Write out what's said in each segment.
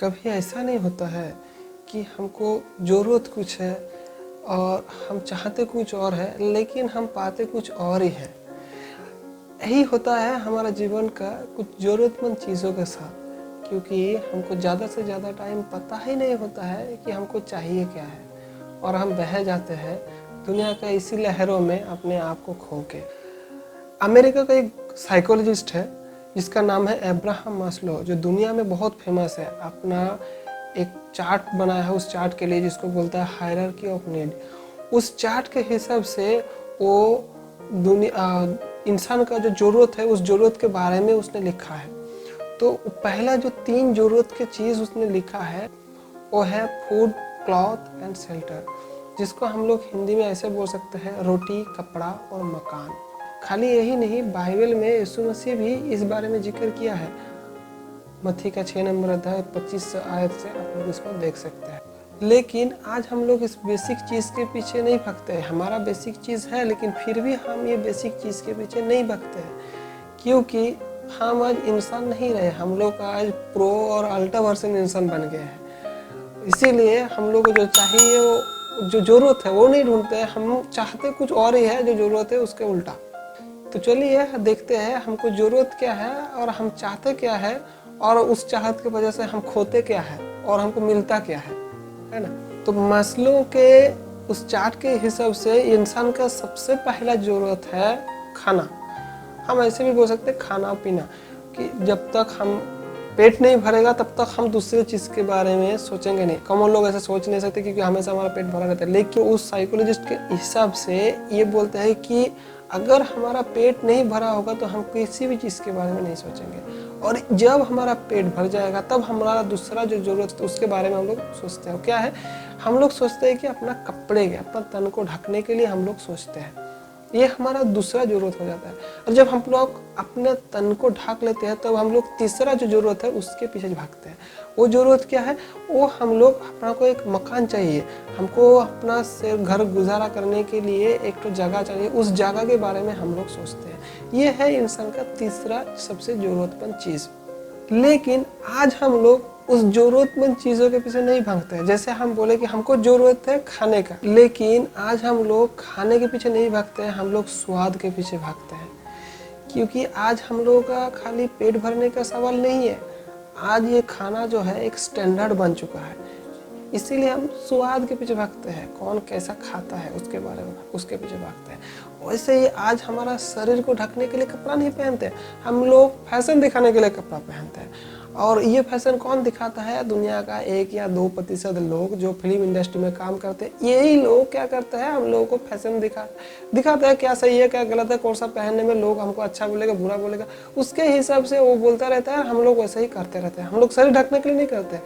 कभी ऐसा नहीं होता है कि हमको ज़रूरत कुछ है और हम चाहते कुछ और है लेकिन हम पाते कुछ और ही है। यही होता है हमारा जीवन का कुछ ज़रूरतमंद चीज़ों के साथ, क्योंकि हमको ज़्यादा से ज़्यादा टाइम पता ही नहीं होता है कि हमको चाहिए क्या है और हम बह जाते हैं दुनिया का इसी लहरों में अपने आप को खो के। अमेरिका का एक साइकोलॉजिस्ट है जिसका नाम है अब्राहम मास्लो, जो दुनिया में बहुत फेमस है। अपना एक चार्ट बनाया है उस चार्ट के लिए जिसको बोलता है हायरार्की ऑफ नीड। उस चार्ट के हिसाब से वो इंसान का जो ज़रूरत है उस ज़रूरत के बारे में उसने लिखा है। तो पहला जो 3 ज़रूरत की चीज़ उसने लिखा है वो है फूड, क्लॉथ एंड शेल्टर, जिसको हम लोग हिंदी में ऐसे बोल सकते हैं रोटी, कपड़ा और मकान। खाली यही नहीं, बाइबल में यीशु मसीह भी इस बारे में जिक्र किया है। मत्ती का 6 नंबर अध्याय 25 आयत से आप लोग इसको देख सकते हैं। लेकिन आज हम लोग इस बेसिक चीज़ के पीछे नहीं भागते हैं। हमारा बेसिक चीज़ है लेकिन फिर भी हम ये बेसिक चीज़ के पीछे नहीं भागते हैं, क्योंकि हम आज इंसान नहीं रहे। हम लोग आज प्रो और अल्ट्रा वर्जन इंसान बन गए हैं। इसीलिए हम लोग को जो चाहिए वो जो ज़रूरत है वो नहीं ढूंढते हैं, हम चाहते कुछ और ही है जो ज़रूरत है उसके उल्टा। तो चलिए देखते हैं हमको ज़रूरत क्या है और हम चाहते क्या है, और उस चाहत की वजह से हम खोते क्या है और हमको मिलता क्या है ना। तो मास्लो के उस चार्ट के हिसाब से इंसान का सबसे पहला ज़रूरत है खाना। हम ऐसे भी बोल सकते हैं खाना पीना, कि जब तक हम पेट नहीं भरेगा तब तक हम दूसरे चीज़ के बारे में सोचेंगे नहीं। कॉमन लोग ऐसे सोच नहीं सकते क्योंकि हमेशा हमारा पेट भरा रहता है। लेकिन उस साइकोलॉजिस्ट के हिसाब से ये बोलते हैं कि अगर हमारा पेट नहीं भरा होगा तो हम किसी भी चीज़ के बारे में नहीं सोचेंगे, और जब हमारा पेट भर जाएगा तब हमारा दूसरा जो ज़रूरत है उसके बारे में हम लोग सोचते हैं। क्या है? हम लोग सोचते हैं कि अपना कपड़े के, अपना तन को ढकने के लिए हम लोग सोचते हैं। ये हमारा दूसरा ज़रूरत हो जाता है। और जब हम लोग अपने तन को ढक लेते हैं तब हम लोग तीसरा जो ज़रूरत है उसके पीछे भागते हैं। वो ज़रूरत क्या है? वो हम लोग अपना को एक मकान चाहिए, हमको अपना से घर गुजारा करने के लिए एक तो जगह चाहिए, उस जगह के बारे में हम लोग सोचते हैं। ये है इंसान का तीसरा सबसे ज़रूरतमंद चीज़। लेकिन आज हम लोग उस ज़रूरतमंद चीज़ों के पीछे नहीं भागते हैं। जैसे हम बोले कि हमको ज़रूरत है खाने का, लेकिन आज हम लोग खाने के पीछे नहीं भागते हैं, हम लोग स्वाद के पीछे भागते हैं। क्योंकि आज हम लोगों का खाली पेट भरने का सवाल नहीं है, आज ये खाना जो है एक स्टैंडर्ड बन चुका है। इसीलिए हम स्वाद के पीछे भागते हैं, कौन कैसा खाता है उसके बारे में उसके पीछे भागते हैं। वैसे ही आज हमारा शरीर को ढकने के लिए कपड़ा नहीं पहनते, हम लोग फैशन दिखाने के लिए कपड़ा पहनते हैं। और ये फैशन कौन दिखाता है? दुनिया का 1 या 2% लोग जो फिल्म इंडस्ट्री में काम करते हैं। यही लोग क्या करते हैं, हम लोगों को फैशन दिखाते हैं, क्या सही है क्या गलत है, कौन सा पहनने में लोग हमको अच्छा बोलेगा बुरा बोलेगा, उसके हिसाब से वो बोलता रहता है। हम लोग वैसे ही करते रहते हैं। हम लोग शरीर ढकने के लिए नहीं करते,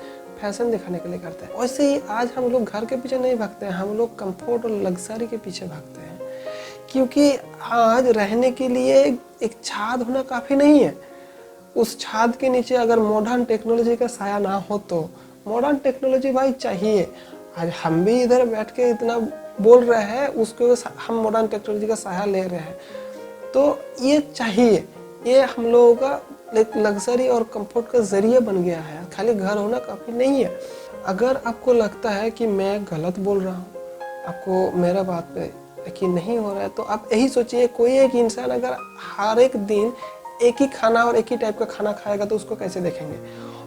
फैशन दिखाने के लिए करते हैं। वैसे ही आज हम लोग घर के पीछे नहीं भागते हैं, हम लोग कंफर्ट और लग्जरी के पीछे भागते हैं। क्योंकि आज रहने के लिए एक छाद होना काफ़ी नहीं है। उस छाद के नीचे अगर मॉडर्न टेक्नोलॉजी का साया ना हो तो मॉडर्न टेक्नोलॉजी भाई चाहिए। आज हम भी इधर बैठ के इतना बोल रहे हैं, उसको हम मॉडर्न टेक्नोलॉजी का साया ले रहे हैं, तो ये चाहिए। ये हम लोगों का एक लग्जरी और कंफर्ट का जरिया बन गया है। खाली घर होना काफ़ी नहीं है। अगर आपको लगता है कि मैं गलत बोल रहा हूँ, आपको मेरा बात पे यकीन नहीं हो रहा है, तो आप यही सोचिए, कोई एक इंसान अगर हर एक दिन एक ही खाना और एक ही टाइप का खाना खाएगा तो उसको कैसे देखेंगे?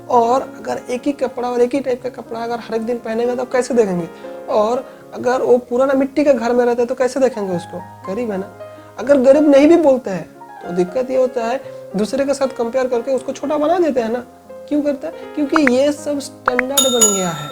और अगर एक ही कपड़ा और एक ही टाइप का कपड़ा अगर हर एक दिन पहनेगा तो कैसे देखेंगे? और अगर वो पुराना मिट्टी का घर में रहता है तो कैसे देखेंगे उसको? गरीब है ना। अगर गरीब नहीं भी बोलते हैं तो दिक्कत ये होता है, दूसरे के साथ कंपेयर करके उसको छोटा बना देते हैं ना। क्यों करता है? क्योंकि ये सब स्टैंडर्ड बन गया है।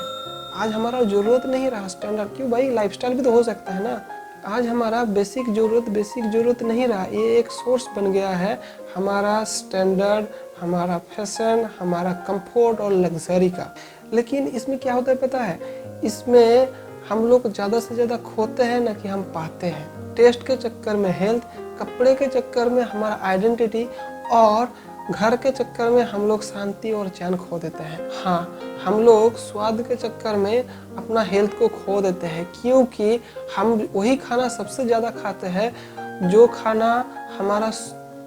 आज हमारा ज़रूरत नहीं रहा स्टैंडर्ड। क्यों भाई? लाइफस्टाइल भी तो हो सकता है ना। आज हमारा बेसिक ज़रूरत नहीं रहा, ये एक सोर्स बन गया है हमारा स्टैंडर्ड, हमारा फैशन, हमारा कंफर्ट और लग्जरी का। लेकिन इसमें क्या होता है पता है? इसमें हम लोग ज़्यादा से ज़्यादा खोते हैं ना कि हम पाते हैं। टेस्ट के चक्कर में हेल्थ, कपड़े के चक्कर में हमारा आइडेंटिटी, और घर के चक्कर में हम लोग शांति और चैन खो देते हैं। हाँ, हम लोग स्वाद के चक्कर में अपना हेल्थ को खो देते हैं, क्योंकि हम वही खाना सबसे ज़्यादा खाते हैं जो खाना हमारा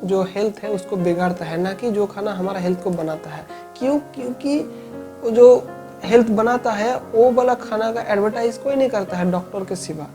जो हेल्थ है उसको बिगाड़ता है, ना कि जो खाना हमारा हेल्थ को बनाता है। क्यों? क्योंकि जो हेल्थ बनाता है वो वाला खाना का एडवर्टाइज कोई नहीं करता है डॉक्टर के सिवा।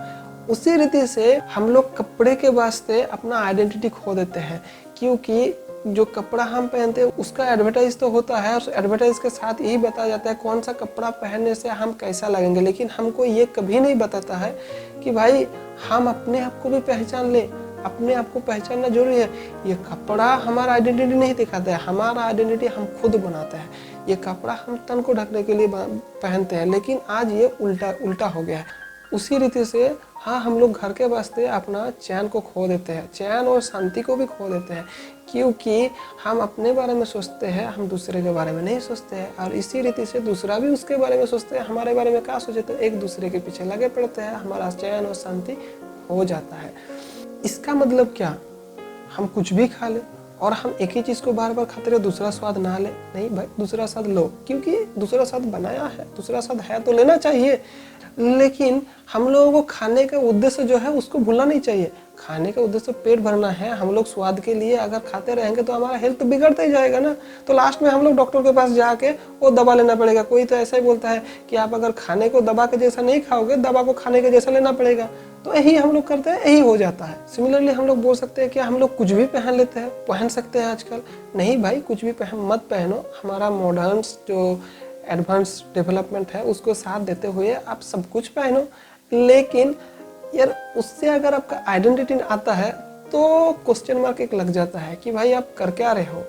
उसी रीति से हम लोग कपड़े के वास्ते अपना आइडेंटिटी खो देते हैं, क्योंकि जो कपड़ा हम पहनते हैं उसका एडवर्टाइज तो होता है और एडवर्टाइज के साथ यही बताया जाता है कौन सा कपड़ा पहनने से हम कैसा लगेंगे, लेकिन हमको ये कभी नहीं बताता है कि भाई हम अपने आप को भी पहचान लें। अपने आप को पहचानना जरूरी है। ये कपड़ा हमारा आइडेंटिटी नहीं दिखाता है, हमारा आइडेंटिटी हम खुद बनाते हैं। ये कपड़ा हम तन को ढकने के लिए पहनते हैं, लेकिन आज ये उल्टा हो गया है। उसी रीति से हाँ, हम लोग घर के वास्ते अपना चैन को खो देते हैं, चैन और शांति को भी खो देते हैं, क्योंकि हम अपने बारे में सोचते हैं, हम दूसरे के बारे में नहीं सोचते हैं। और इसी रीति से दूसरा भी उसके बारे में सोचते हैं, हमारे बारे में क्या सोचते हैं, एक दूसरे के पीछे लगे पड़ते हैं, हमारा चैन और शांति हो जाता है। इसका मतलब क्या, हम कुछ भी खा ले और हम एक ही चीज़ को बार बार खाते रहे, दूसरा स्वाद ना ले? नहीं भाई, दूसरा स्वाद लो, क्योंकि दूसरा स्वाद बनाया है, दूसरा स्वाद है तो लेना चाहिए। लेकिन हम लोगों को खाने का उद्देश्य जो है उसको भूलना नहीं चाहिए। खाने का उद्देश्य पेट भरना है। हम लोग स्वाद के लिए अगर खाते रहेंगे तो हमारा हेल्थ बिगड़ता ही जाएगा ना। तो लास्ट में हम लोग डॉक्टर के पास जाके वो दवा लेना पड़ेगा। कोई तो ऐसा ही बोलता है कि आप अगर खाने को दवा के जैसा नहीं खाओगे, दवा को खाने के जैसा लेना पड़ेगा। तो यही हम लोग करते हैं, यही हो जाता है। सिमिलरली हम लोग बोल सकते हैं कि हम लोग कुछ भी पहन लेते हैं, पहन सकते हैं आजकल। नहीं भाई, कुछ भी मत पहनो। हमारा मॉडर्न जो एडवांस डेवलपमेंट है उसको साथ देते हुए आप सब कुछ पहनो, लेकिन यार उससे अगर आपका आइडेंटिटी आता है तो क्वेश्चन मार्क एक लग जाता है कि भाई आप कर क्या रहे हो।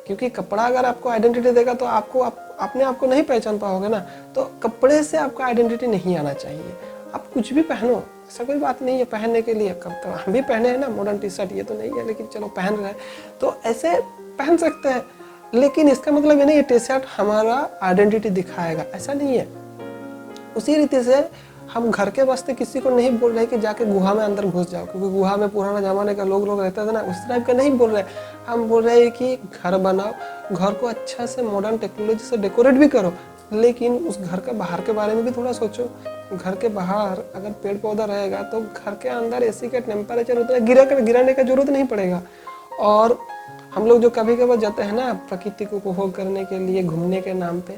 क्योंकि कपड़ा अगर आपको आइडेंटिटी देगा तो आपको अपने आप को नहीं पहचान पाओगे ना। तो कपड़े से आपका आइडेंटिटी नहीं आना चाहिए। आप कुछ भी पहनो, ऐसा कोई बात नहीं है पहनने के लिए। कब तो हम भी पहने हैं ना मॉडर्न टी शर्ट, ये तो नहीं है लेकिन चलो पहन रहे हैं, तो ऐसे पहन सकते हैं। लेकिन इसका मतलब ये नहीं है टी शर्ट हमारा आइडेंटिटी दिखाएगा, ऐसा नहीं है। उसी रीति से हम घर के वास्ते किसी को नहीं बोल रहे कि जाके गुहा में अंदर घुस जाओ, क्योंकि गुहा में पुराना जमाने का लोग रहते थे ना, उस टाइप का नहीं बोल रहे। हम बोल रहे हैं कि घर बनाओ, घर को अच्छा से मॉडर्न टेक्नोलॉजी से डेकोरेट भी करो, लेकिन उस घर के बाहर के बारे में भी थोड़ा सोचो। घर के बाहर अगर पेड़ पौधा रहेगा तो घर के अंदर एसी का टेम्परेचर उतना गिराने का जरूरत नहीं पड़ेगा। और हम लोग जो कभी कभार जाते हैं ना प्रकृति को उपभोग करने के लिए घूमने के नाम पे,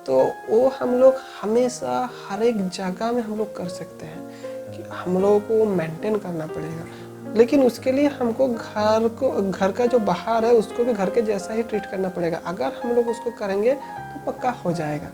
तो वो हम लोग हमेशा हर एक जगह में हम लोग कर सकते हैं कि हम लोगों को मेंटेन करना पड़ेगा। लेकिन उसके लिए हमको घर का जो बाहर है उसको भी घर के जैसा ही ट्रीट करना पड़ेगा। अगर हम लोग उसको करेंगे तो पक्का हो जाएगा।